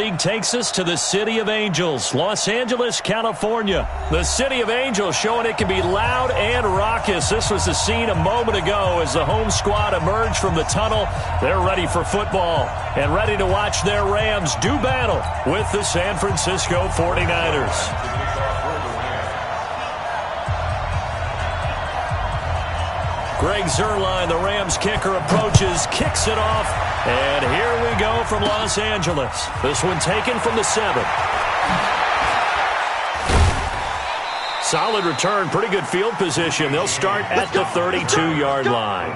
league takes us to the City of Angels, Los Angeles, California. The City of Angels showing it can be loud and raucous. This was the scene a moment ago as the home squad emerged from the tunnel. They're ready for football and ready to watch their Rams do battle with the San Francisco 49ers. Greg Zuerlein, the Rams kicker, approaches, kicks it off, and here we go from Los Angeles. This one taken from the 7. Solid return, pretty good field position. They'll start at the 32-yard line.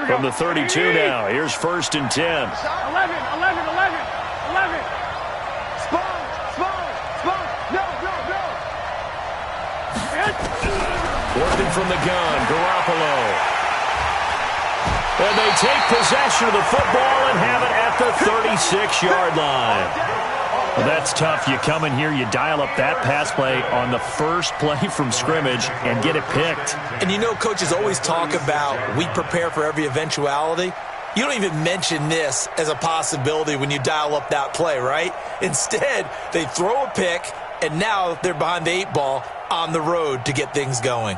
From the 32 now, here's 1st and 10. 11. Working from the gun, Garoppolo. And they take possession of the football and have it at the 36-yard line. Well, that's tough. You come in here, you dial up that pass play on the first play from scrimmage and get it picked. And you know coaches always talk about we prepare for every eventuality. You don't even mention this as a possibility when you dial up that play, right? Instead, they throw a pick, and now they're behind the 8 ball on the road to get things going.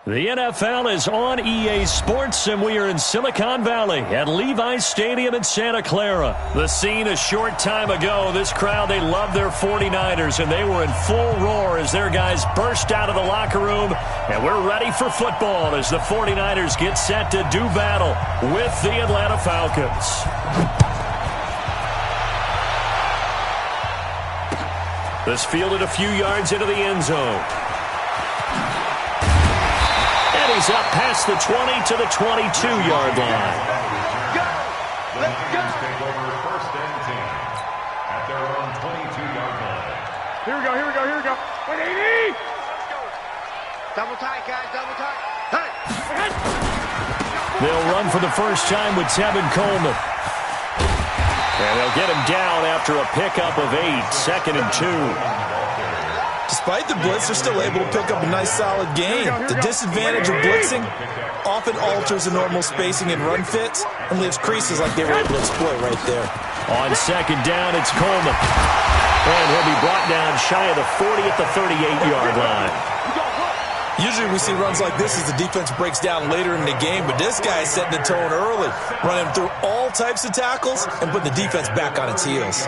The NFL is on EA Sports, and we are in Silicon Valley at Levi's Stadium in Santa Clara. The scene a short time ago, this crowd, they love their 49ers, and they were in full roar as their guys burst out of the locker room. And we're ready for football as the 49ers get set to do battle with the Atlanta Falcons. This fielded a few yards into the end zone. He's up past the 20 to the 22-yard line. Let's go. Take over 1st and 10 at their own 22-yard line. Here we go. 180. Double tight, guys, double tight. Hey. They'll run for the first time with Tevin Coleman. And they'll get him down after a pickup of 8, 2nd and 2. Despite the blitz, they're still able to pick up a nice, solid gain. The disadvantage of blitzing often alters the normal spacing and run fits and leaves creases like they were able to exploit right there. On 2nd down, it's Coleman. And he'll be brought down shy of the 40 at the 38-yard line. Usually we see runs like this as the defense breaks down later in the game, but this guy is setting the tone early, running through all types of tackles and putting the defense back on its heels.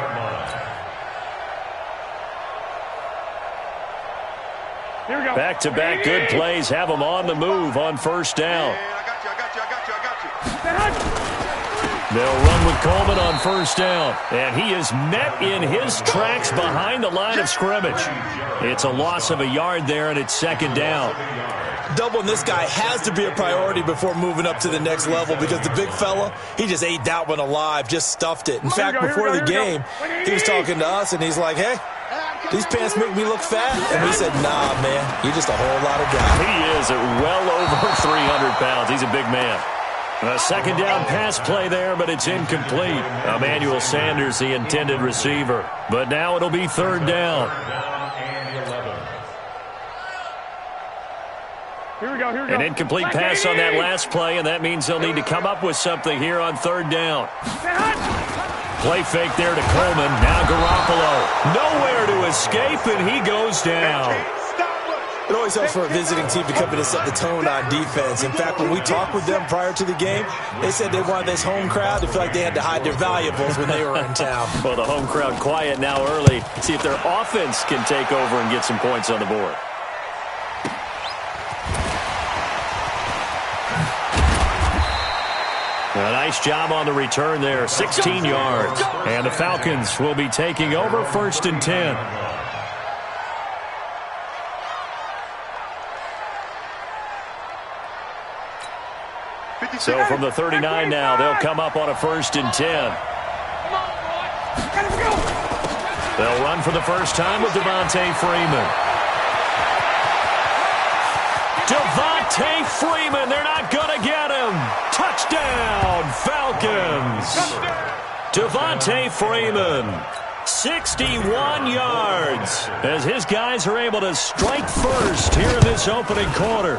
Back-to-back good plays have them on the move on 1st down. They'll run with Coleman on 1st down, and he is met in his tracks behind the line of scrimmage. It's a loss of a yard there, and it's 2nd down. doubling this guy has to be a priority before moving up to the next level because the big fella, he just ate that one alive, just stuffed it. In fact, before the game, he was talking to us, and he's like, hey, these pants make me look fat? And we said, nah, man, you're just a whole lot of guy. He is at well over 300 pounds. He's a big man. A second down pass play there, but it's incomplete. Emmanuel Sanders, the intended receiver. But now it'll be third down. Here we go. An incomplete pass on that last play, and that means they'll need to come up with something here on third down. Play fake there to Coleman. Now Garoppolo. Nowhere to escape, and he goes down. It always helps for a visiting team to come in and set the tone on defense. In fact, when we talked with them prior to the game, they said they wanted this home crowd to feel like they had to hide their valuables when they were in town. Well, the home crowd quiet now early. See if their offense can take over and get some points on the board. A nice job on the return there, 16 yards. And the Falcons will be taking over first and 10. So from the 39 now, they'll come up on a first and 10. They'll run for the first time with Devontae Freeman. Devontae Freeman, they're not going to get him. Touchdown, Falcons. Devontae Freeman, 61 yards, as his guys are able to strike first here in this opening quarter.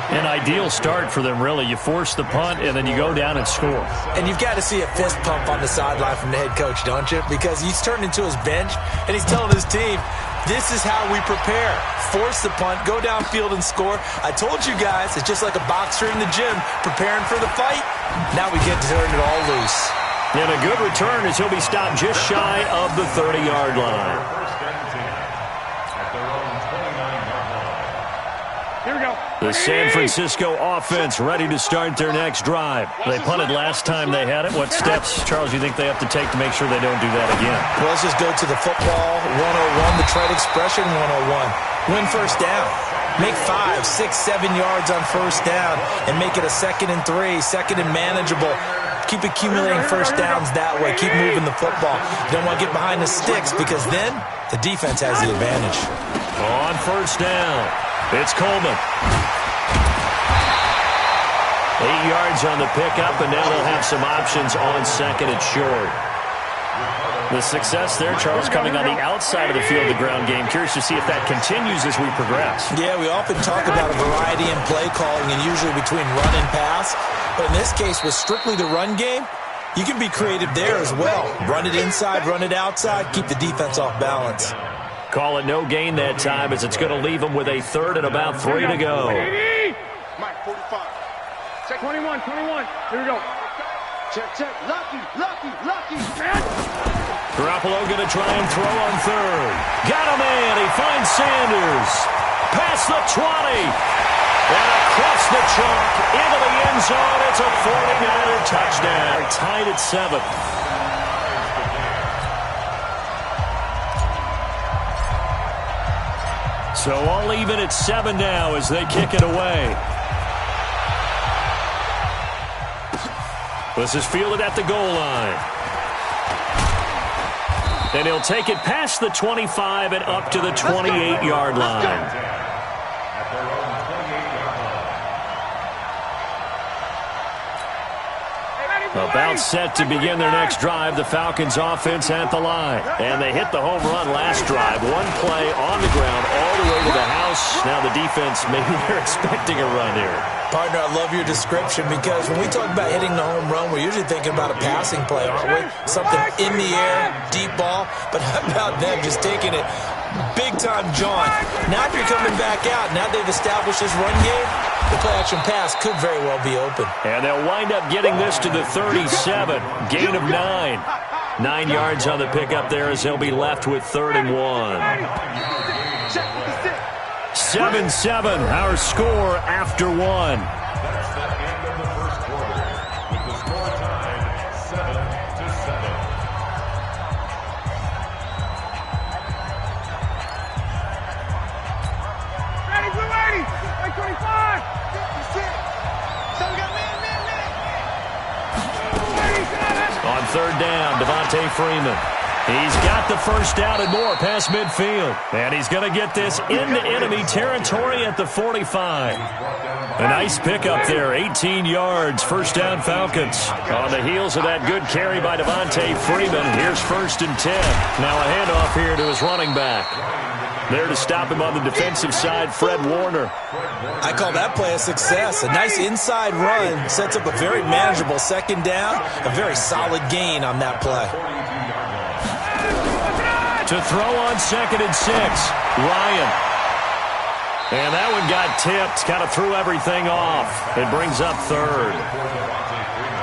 An ideal start for them, really. You force the punt, and then you go down and score. And you've got to see a fist pump on the sideline from the head coach, don't you? Because he's turned into his bench, and he's telling his team, this is how we prepare. Force the punt, go downfield and score. I told you guys, it's just like a boxer in the gym preparing for the fight. Now we get to turn it all loose. And a good return as he'll be stopped just shy of the 30-yard line. Here we go. The San Francisco offense ready to start their next drive. They punted last time they had it. What steps, Charles, do you think they have to take to make sure they don't do that again? Well, let's just go to the football 101, the trade expression 101. Win first down. Make 5, 6, 7 yards on first down and make it a 2nd and 3, 2nd and manageable. Keep accumulating first downs that way. Keep moving the football. You don't want to get behind the sticks because then the defense has the advantage. On first down, it's Coleman. 8 yards on the pickup, and now they'll have some options on second and short. The success there, Charles, coming on the outside of the field, the ground game. Curious to see if that continues as we progress. Yeah, we often talk about a variety in play calling and usually between run and pass. But in this case, with strictly the run game, you can be creative there as well. Run it inside, run it outside, keep the defense off balance. Call it no gain that time as it's going to leave them with a third and about 3 to go. Mike, 45. 21. Here we go. Check. Lucky. Garoppolo going to try and throw on third. Got a man. He finds Sanders. Past the 20. And across the chalk into the end zone. It's a 49er touchdown. Tied at 7. So all even at 7 now as they kick it away. This is fielded at the goal line. And he'll take it past the 25 and up to the 28-yard line. About set to begin their next drive, the Falcons offense at the line. And they hit the home run last drive. One play on the ground all the way to the house. Now the defense, maybe they're expecting a run here. Partner, I love your description because when we talk about hitting the home run, we're usually thinking about a passing play, aren't we? Something in the air, deep ball. But how about them just taking it big-time jaunt? Now if you're coming back out, now they've established this run game, the play-action pass could very well be open. And they'll wind up getting this to the 37. Gain of 9. 9 yards on the pickup there as they'll be left with 3rd and 1. 7-7, our score after 1. That's the end of the first quarter with the score tied 7-7. Devontae Freeman. He's got the first down and more past midfield. And he's going to get this into enemy territory at the 45. A nice pickup there, 18 yards, first down Falcons. On the heels of that good carry by Devontae Freeman, here's 1st and 10. Now a handoff here to his running back. There to stop him on the defensive side, Fred Warner. I call that play a success. A nice inside run sets up a very manageable 2nd down. A very solid gain on that play. To throw on 2nd and 6, Ryan. And that one got tipped, kind of threw everything off. It brings up 3rd.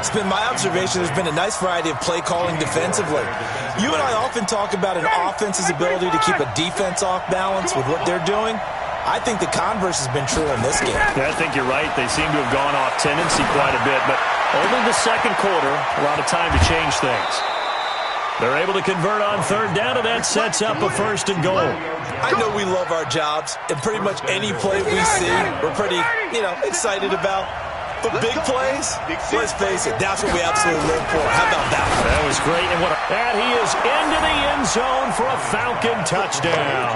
It's been my observation there's been a nice variety of play calling defensively. You and I often talk about an offense's ability to keep a defense off balance with what they're doing. I think the converse has been true in this game. Yeah, I think you're right. They seem to have gone off tendency quite a bit, but only the 2nd quarter, a lot of time to change things. They're able to convert on 3rd down, and that sets up a 1st and goal. I know we love our jobs, and pretty much any play we see, we're pretty, excited about. But big plays, let's face it, that's what we absolutely live for. How about that? That was great, and and he is into the end zone for a Falcon touchdown.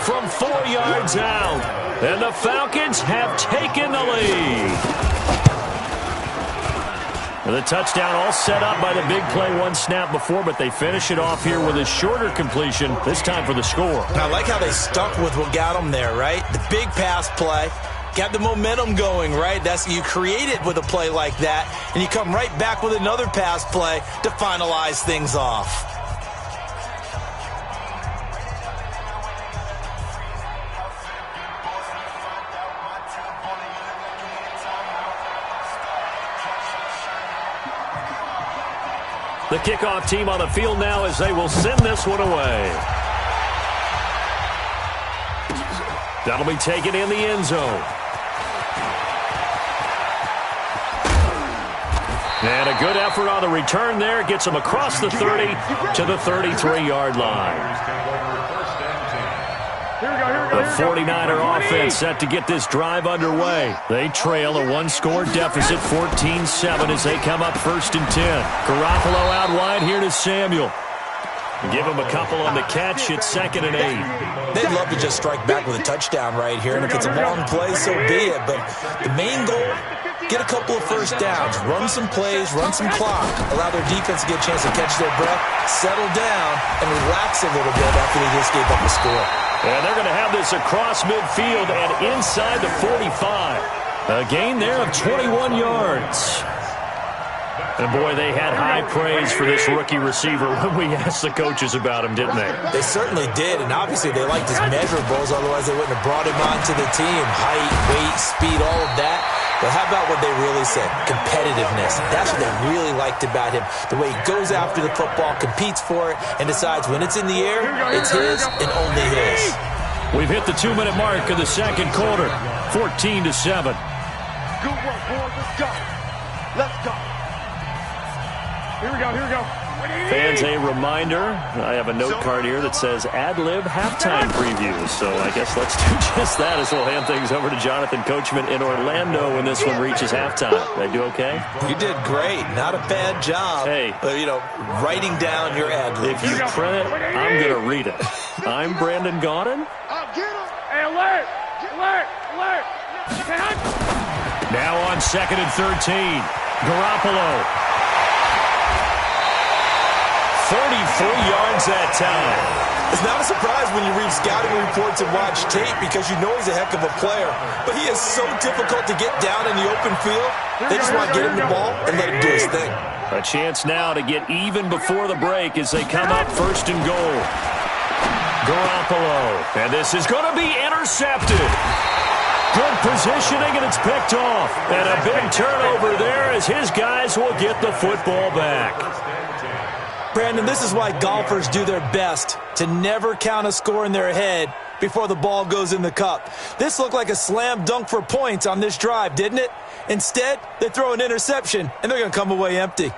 From 4 yards out, and the Falcons have taken the lead. The touchdown all set up by the big play one snap before, but they finish it off here with a shorter completion, this time for the score. And I like how they stuck with what got them there, right? The big pass play, got the momentum going, right? You create it with a play like that, and you come right back with another pass play to finalize things off. The kickoff team on the field now as they will send this one away. That'll be taken in the end zone. And a good effort on the return there. Gets them across the 30 to the 33-yard line. The 49er offense set to get this drive underway. They trail a one-score deficit, 14-7, as they come up 1st and 10. Garoppolo out wide here to Samuel. Give him a couple on the catch. It's 2nd and 8. They'd love to just strike back with a touchdown right here, and if it's a long play, so be it. But the main goal, get a couple of first downs, run some plays, run some clock, allow their defense to get a chance to catch their breath, settle down, and relax a little bit after they just gave up a score. And they're going to have this across midfield and inside the 45. A gain there of 21 yards. And, boy, they had high praise for this rookie receiver when we asked the coaches about him, didn't they? They certainly did, and obviously they liked his measurables, otherwise they wouldn't have brought him onto the team. Height, weight, speed, all of that. But how about what they really said? Competitiveness. That's what they really liked about him. The way he goes after the football, competes for it, and decides when it's in the air, it's his and only his. We've hit the 2-minute mark of the 2nd quarter, 14-7. Good work, boys. Let's go. Let's go. Here we go, here we go. Fans, a reminder, I have a note card here that says ad-lib halftime previews. So I guess let's do just that as we'll hand things over to Jonathan Coachman in Orlando when this one reaches halftime. Did I do okay? You did great. Not a bad job. Hey. Writing down your ad-lib. If you print it, I'm going to read it. I'm Brandon Gaudin. Hey, alert! Alert! Alert! Now on 2nd and 13. Garoppolo. 43 yards that time. It's not a surprise when you read scouting reports and watch tape because you know he's a heck of a player. But he is so difficult to get down in the open field. They just want to get him the ball and let him do his thing. A chance now to get even before the break as they come up 1st and goal. Garoppolo. And this is going to be intercepted. Good positioning, and it's picked off. And a big turnover there as his guys will get the football back. Brandon, this is why golfers do their best to never count a score in their head before the ball goes in the cup. This looked like a slam dunk for points on this drive, didn't it? Instead, they throw an interception, and they're going to come away empty.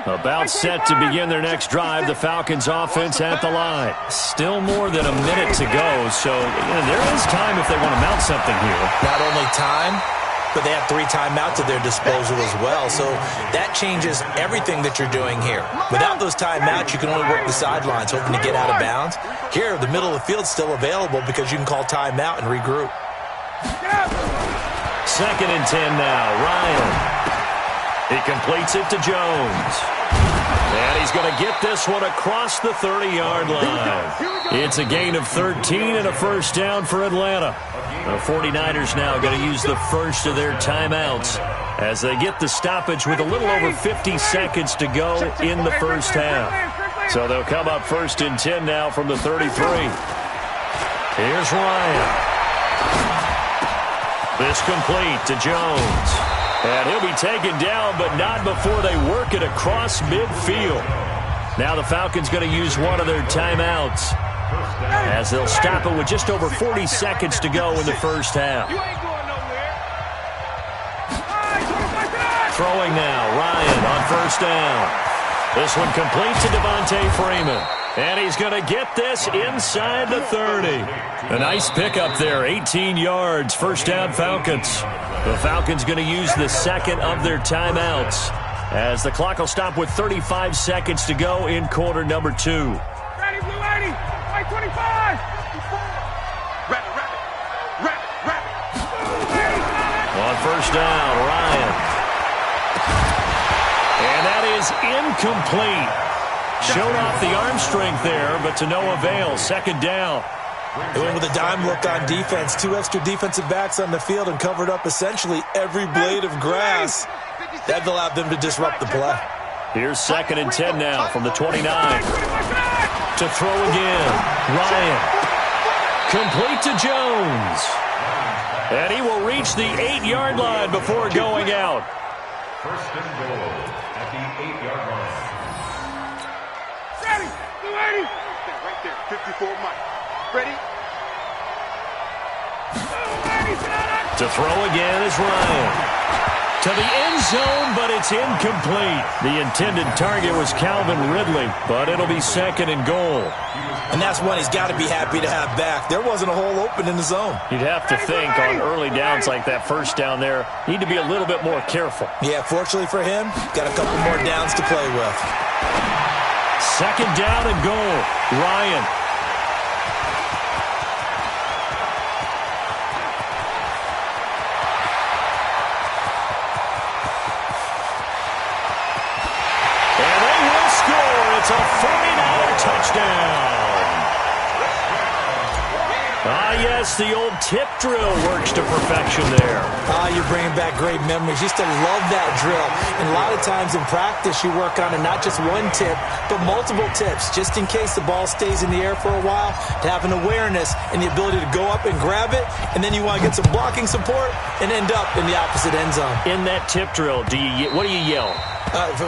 About set to begin their next drive, the Falcons offense at the line. Still more than a minute to go, so there is time if they want to mount something here. Not only time, but they have 3 timeouts at their disposal as well. So that changes everything that you're doing here. Without those timeouts, you can only work the sidelines, hoping to get out of bounds. Here, the middle of the field's still available because you can call timeout and regroup. 2nd and 10 now. Ryan. He completes it to Jones. And he's going to get this one across the 30-yard line. It's a gain of 13 and a first down for Atlanta. The 49ers now going to use the first of their timeouts as they get the stoppage with a little over 50 seconds to go in the first half. So they'll come up 1st and 10 now from the 33. Here's Ryan. This complete to Jones. And he'll be taken down, but not before they work it across midfield. Now the Falcons going to use one of their timeouts as they'll stop it with just over 40 seconds to go in the first half. Throwing now, Ryan on 1st down. This one complete to Devontae Freeman. And he's going to get this inside the 30. A nice pickup there, 18 yards, 1st down Falcons. The Falcons going to use the 2nd of their timeouts as the clock will stop with 35 seconds to go in quarter number 2. Ready, blue 80, white 25. Rabbit. On 1st down, Ryan. And that is incomplete. Showed off the arm strength there, but to no avail. 2nd down. They went with a dime look on defense. 2 extra defensive backs on the field and covered up essentially every blade of grass. That allowed them to disrupt the play. Here's 2nd and 10 now from the 29. To throw again. Ryan. Complete to Jones. And he will reach the 8-yard line before going out. 1st and goal at the 8-yard line. Ready, blue 80. Right there, 54 Mike. Ready? To throw again is Ryan. To the end zone, but it's incomplete. The intended target was Calvin Ridley, but it'll be 2nd and goal. And that's one he's got to be happy to have back. There wasn't a hole open in the zone. You'd have to think on early downs like that 1st down there, need to be a little bit more careful. Yeah, fortunately for him, got a couple more downs to play with. 2nd down and goal. Ryan. It's a 49er touchdown. Yes, the old tip drill works to perfection there. You're bringing back great memories. Used to love that drill. And a lot of times in practice, you work on it, not just one tip, but multiple tips, just in case the ball stays in the air for a while, to have an awareness and the ability to go up and grab it, and then you want to get some blocking support and end up in the opposite end zone. In that tip drill, what do you yell?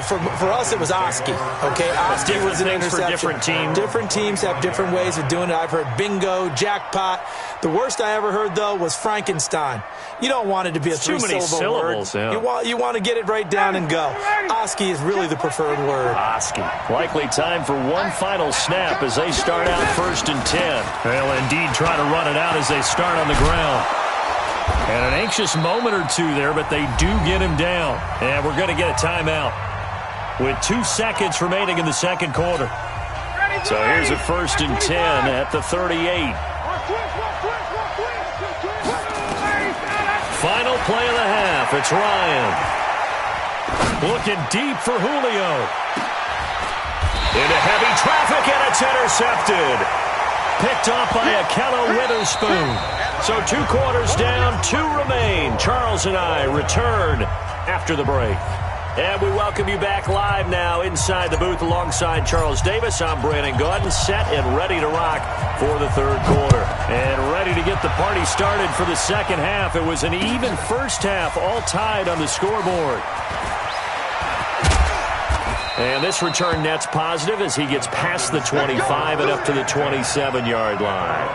For us, it was Oski. Okay, Oski was an interception. For different teams. Different teams have different ways of doing it. I've heard bingo, jackpot. The worst I ever heard, though, was Frankenstein. You don't want it to be a three-syllable word. Yeah. You want to get it right down and go. Oski is really the preferred word. Oski. Likely time for one final snap as they start out 1st and 10. They'll indeed try to run it out as they start on the ground. And an anxious moment or two there, but they do get him down. And we're going to get a timeout with 2 seconds remaining in the 2nd quarter. So here's a 1st and 10 at the 38. Final play of the half. It's Ryan. Looking deep for Julio. Into heavy traffic, and it's intercepted. Picked off by Akello Witherspoon. So 2 quarters down, 2 remain. Charles and I return after the break. And we welcome you back live now inside the booth alongside Charles Davis. I'm Brandon Gaudin, set and ready to rock for the 3rd quarter. And ready to get the party started for the 2nd half. It was an even first half, all tied on the scoreboard. And this return net's positive as he gets past the 25 and up to the 27-yard line.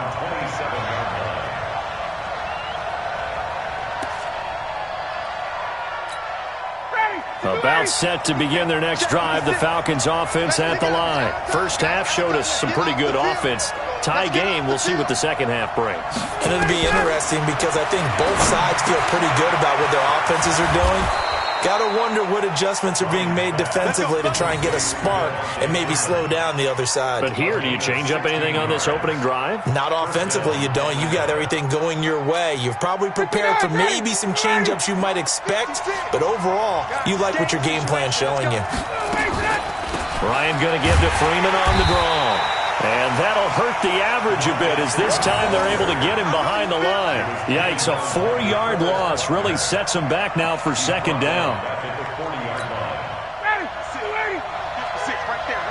About set to begin their next drive, the Falcons offense at the line. First half showed us some pretty good offense. tie game. We'll see what the second half brings. And it'll be interesting because I think both sides feel pretty good about what their offenses are doing. Got to wonder what adjustments are being made defensively to try and get a spark and maybe slow down the other side. But here, do you change up anything on this opening drive? Not offensively, you don't. You got everything going your way. You've probably prepared for maybe some change-ups you might expect, but overall, you like what your game plan's showing you. Ryan going to give to Freeman on the draw. And that'll hurt the average a bit as this time they're able to get him behind the line. Yikes, a 4-yard loss really sets him back now for second down. Ready, 56, right there,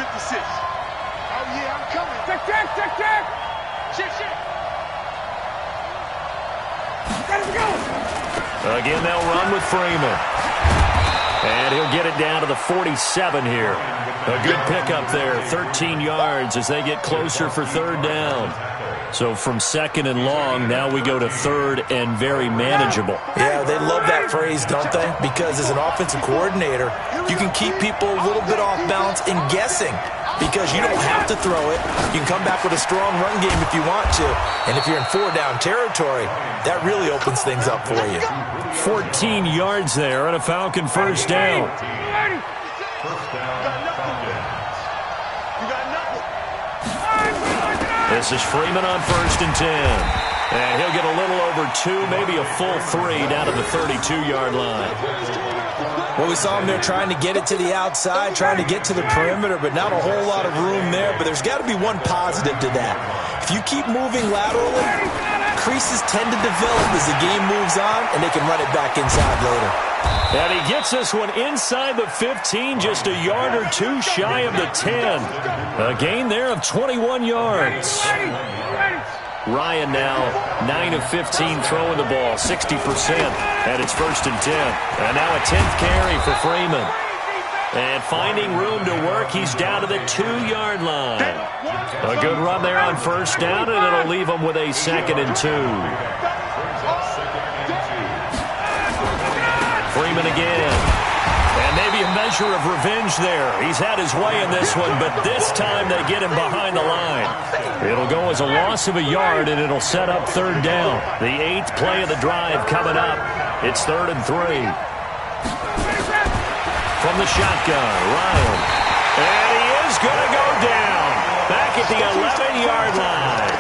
56. Oh, yeah, I'm coming. Check. Shit. Gotta go. Again, they'll run with Freeman. And he'll get it down to the 47 here. A good pickup there, 13 yards as they get closer for third down. So from second and long, now we go to third and very manageable. Yeah, they love that phrase, don't they? Because as an offensive coordinator, you can keep people a little bit off balance and guessing because you don't have to throw it. You can come back with a strong run game if you want to. And if you're in 4-down territory, that really opens things up for you. 14 yards there and a Falcon first down. This is Freeman on 1st and 10. And he'll get a little over 2, maybe a full 3 down to the 32-yard line. Well, we saw him there trying to get it to the outside, trying to get to the perimeter, but not a whole lot of room there. But there's got to be one positive to that. If you keep moving laterally, creases tend to develop as the game moves on, and they can run it back inside later. And he gets this one inside the 15, just a yard or 2 shy of the 10. A gain there of 21 yards. Ryan now 9 of 15 throwing the ball, 60%, and it's 1st and 10. And now a 10th carry for Freeman. And finding room to work, he's down to the 2-yard line. A good run there on 1st down, and it'll leave him with a 2nd and 2. Freeman again. And maybe a measure of revenge there. He's had his way in this one, but this time they get him behind the line. It'll go as a loss of a yard, and it'll set up 3rd down. The 8th play of the drive coming up. It's 3rd and 3. From the shotgun, Ryan. And he is going to go down. Back at the 11-yard line.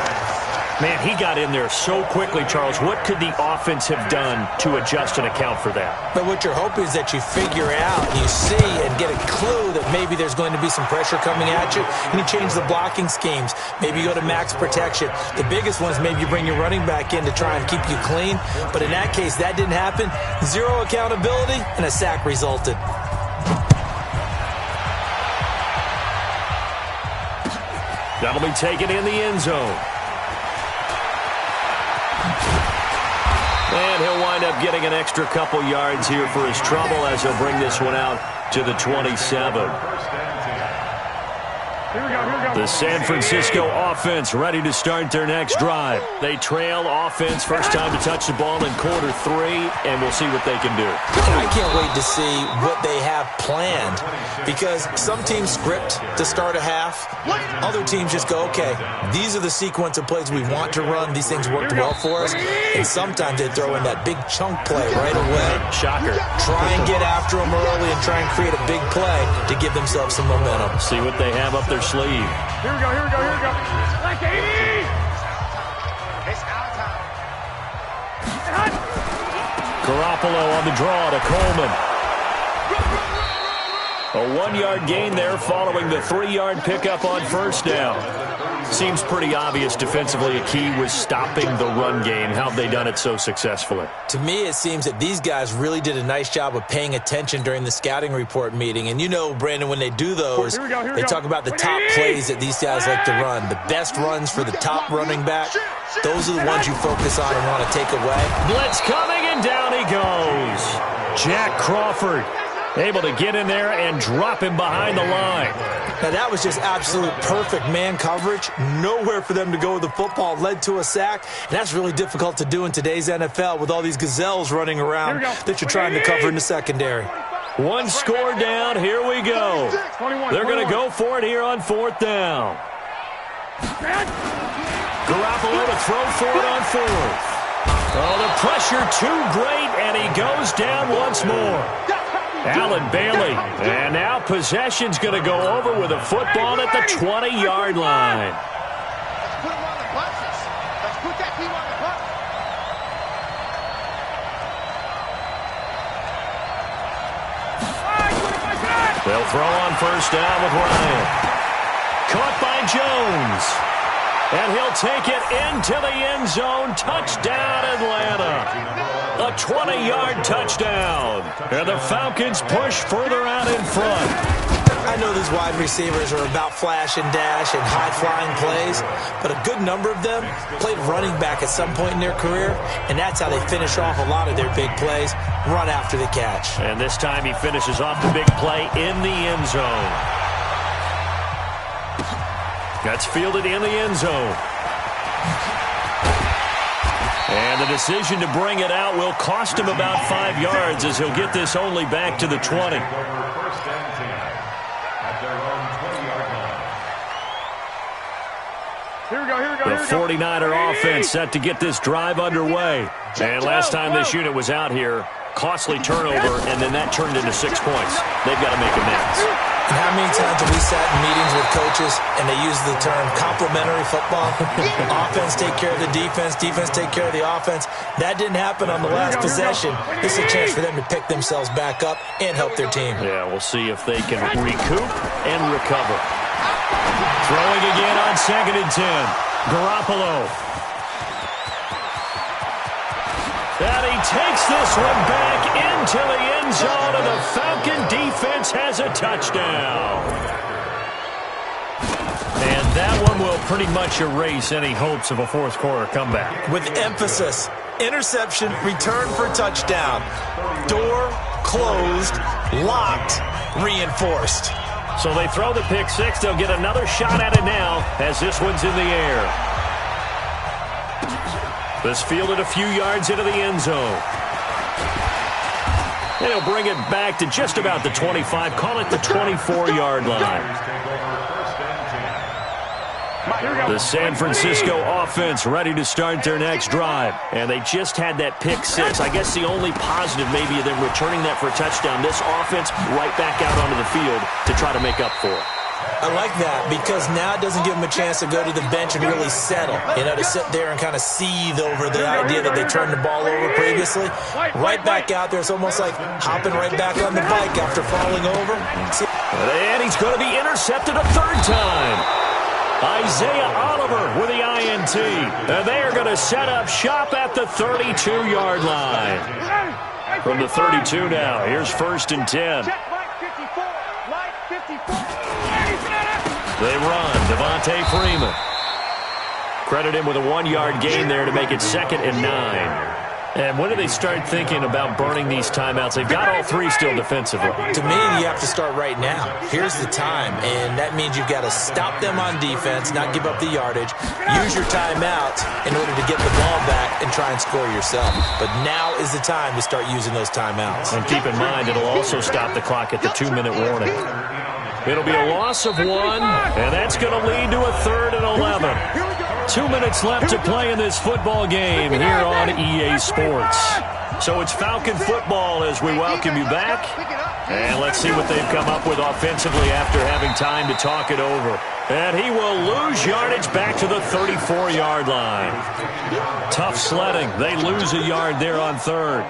Man, he got in there so quickly, Charles. What could the offense have done to adjust and account for that? But what you're hoping is that you figure out, you see, and get a clue that maybe there's going to be some pressure coming at you, and you change the blocking schemes. Maybe you go to max protection. The biggest one is maybe you bring your running back in to try and keep you clean. But in that case, that didn't happen. 0 accountability, and a sack resulted. That'll be taken in the end zone. And he'll wind up getting an extra couple yards here for his trouble as he'll bring this one out to the 27. The San Francisco offense ready to start their next drive. They trail offense, first time to touch the ball in quarter 3, and we'll see what they can do. I can't wait to see what they have planned because some teams script to start a half. Other teams just go, okay, these are the sequence of plays we want to run. These things worked well for us. And sometimes they throw in that big chunk play right away. Shocker. Try and get after them early and try and create a big play to give themselves some momentum. See what they have up their sleeve. Here we go. Like 80! It's our time. Garoppolo on the draw to Coleman. A 1-yard gain there following the 3-yard pickup on 1st down. Seems pretty obvious defensively a key was stopping the run game. How have they done it so successfully? To me, it seems that these guys really did a nice job of paying attention during the scouting report meeting. And you know, Brandon, when they do those, they talk about the top plays that these guys like to run. The best runs for the top running back, those are the ones you focus on and want to take away. Blitz coming, and down he goes. Jack Crawford able to get in there and drop him behind the line. Now, that was just absolute perfect man coverage. Nowhere for them to go with the football. Led to a sack. And that's really difficult to do in today's NFL with all these gazelles running around that you're trying to cover in the secondary. One score down. Here we go. They're going to go for it here on 4th down. Garoppolo to throw for it on fourth. Oh, the pressure too great, and he goes down once more. Allen Bailey, and now possession's going to go over with a football at the 20-yard line. Let's put him on the buses. Let's put that team on the bus. They'll throw on first down with Ryan. Caught by Jones. And he'll take it into the end zone. Touchdown, Atlanta. A 20-yard touchdown. And the Falcons push further out in front. I know these wide receivers are about flash and dash and high-flying plays, but a good number of them played running back at some point in their career, and that's how they finish off a lot of their big plays, run after the catch. And this time he finishes off the big play in the end zone. That's fielded in the end zone. And the decision to bring it out will cost him about 5 yards as he'll get this only back to the 20. The 49er offense set to get this drive underway. And last time this unit was out here, costly turnover, and then that turned into 6 points. They've got to make amends. And how many times have we sat in meetings with coaches and they use the term complementary football? Offense take care of the defense, defense take care of the offense. That didn't happen on the last possession. This is a chance for them to pick themselves back up and help their team. Yeah, we'll see if they can recoup and recover. Throwing again on 2nd and 10. Garoppolo. And he takes this one back into the end zone, and the Falcon defense has a touchdown. And that one will pretty much erase any hopes of a fourth quarter comeback. With emphasis, interception, return for touchdown. Door closed, locked, reinforced. So they throw the pick six. They'll get another shot at it now as this one's in the air. This fielded a few yards into the end zone. And he'll bring it back to just about the 25. Call it the 24-yard line. The San Francisco offense ready to start their next drive. And they just had that pick six. I guess the only positive maybe of them returning that for a touchdown. This offense right back out onto the field to try to make up for it. I like that because now it doesn't give them a chance to go to the bench and really settle. You know, to sit there and kind of seethe over the idea that they turned the ball over previously. Right back out there. It's almost like hopping right back on the bike after falling over. And he's going to be intercepted a third time. Isaiah Oliver with the INT. And they are going to set up shop at the 32-yard line. From the 32 now, here's 1st and 10. They run. Devontae Freeman. Credit him with a 1-yard gain there to make it 2nd and 9. And when do they start thinking about burning these timeouts? They've got all three still defensively. To me, you have to start right now. Here's the time, and that means you've got to stop them on defense, not give up the yardage, use your timeout in order to get the ball back and try and score yourself. But now is the time to start using those timeouts. And keep in mind, it'll also stop the clock at the 2-minute warning. It'll be a loss of 1, and that's going to lead to a 3rd and 11. 2 minutes left to play in this football game here on EA Sports. So it's Falcon football as we welcome you back. And let's see what they've come up with offensively after having time to talk it over. And he will lose yardage back to the 34-yard line. Tough sledding. They lose a yard there on 3rd.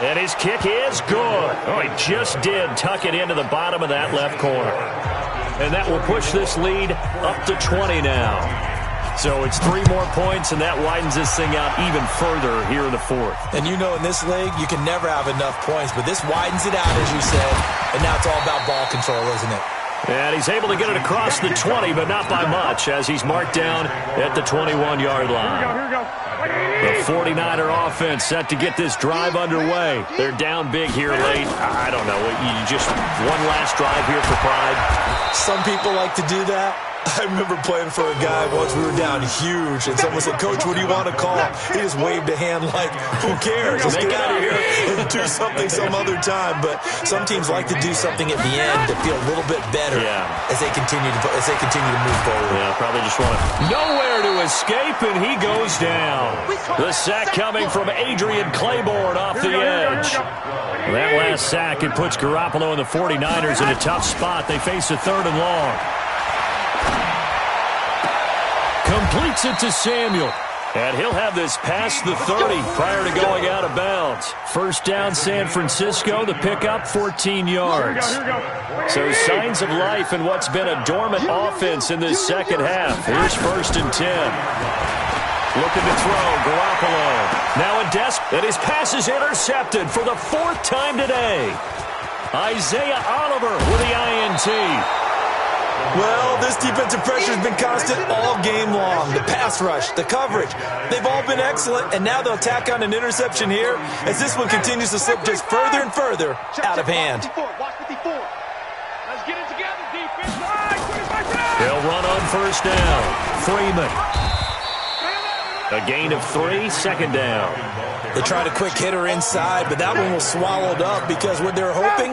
And his kick is good. Oh, he just did tuck it into the bottom of that left corner. And that will push this lead up to 20 now. So it's 3 more points, and that widens this thing out even further here in the 4th. And you know in this league, you can never have enough points, but this widens it out, as you said. And now it's all about ball control, isn't it? And he's able to get it across the 20, but not by much, as he's marked down at the 21-yard line. Here we go. The 49er offense set to get this drive underway. They're down big here late. I don't know. You just one last drive here for pride. Some people like to do that. I remember playing for a guy once. We were down huge, and someone said, "Coach, what do you want to call?" He just waved a hand like, "Who cares? Let's get out of here and do something some other time." But some teams like to do something at the end to feel a little bit better as they continue to move forward. Yeah, probably just want to nowhere to escape, and he goes down. The sack coming from Adrian Claiborne off the edge. That last sack, it puts Garoppolo and the 49ers in a tough spot. They face a 3rd and long. Completes it to Samuel. And he'll have this past the 30 prior to going out of bounds. First down, San Francisco. The pickup, 14 yards. So signs of life in what's been a dormant offense in this second half. Here's 1st and 10. Looking to throw, Garoppolo. Now a desk, and his pass is intercepted for the 4th time today. Isaiah Oliver with the INT. Well, this defensive pressure has been constant all game long. The pass rush, the coverage, they've all been excellent, and now they'll tack on an interception here as this one continues to slip just further and further out of hand. Let's get it together, defense. They'll run on 1st down. Freeman. A gain of 3, 2nd down. They tried a quick hitter inside, but that one was swallowed up because what they're hoping,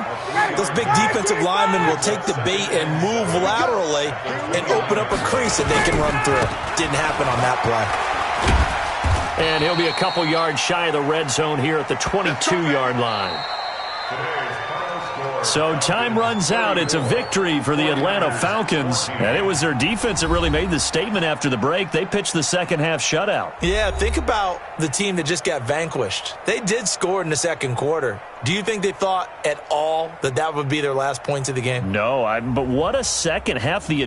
those big defensive linemen will take the bait and move laterally and open up a crease that they can run through. Didn't happen on that play. And he'll be a couple yards shy of the red zone here at the 22-yard line. So time runs out. It's a victory for the Atlanta Falcons. And it was their defense that really made the statement after the break. They pitched the second half shutout. Yeah, think about the team that just got vanquished. They did score in the second quarter. Do you think they thought at all that that would be their last points of the game? No, but what a second half. The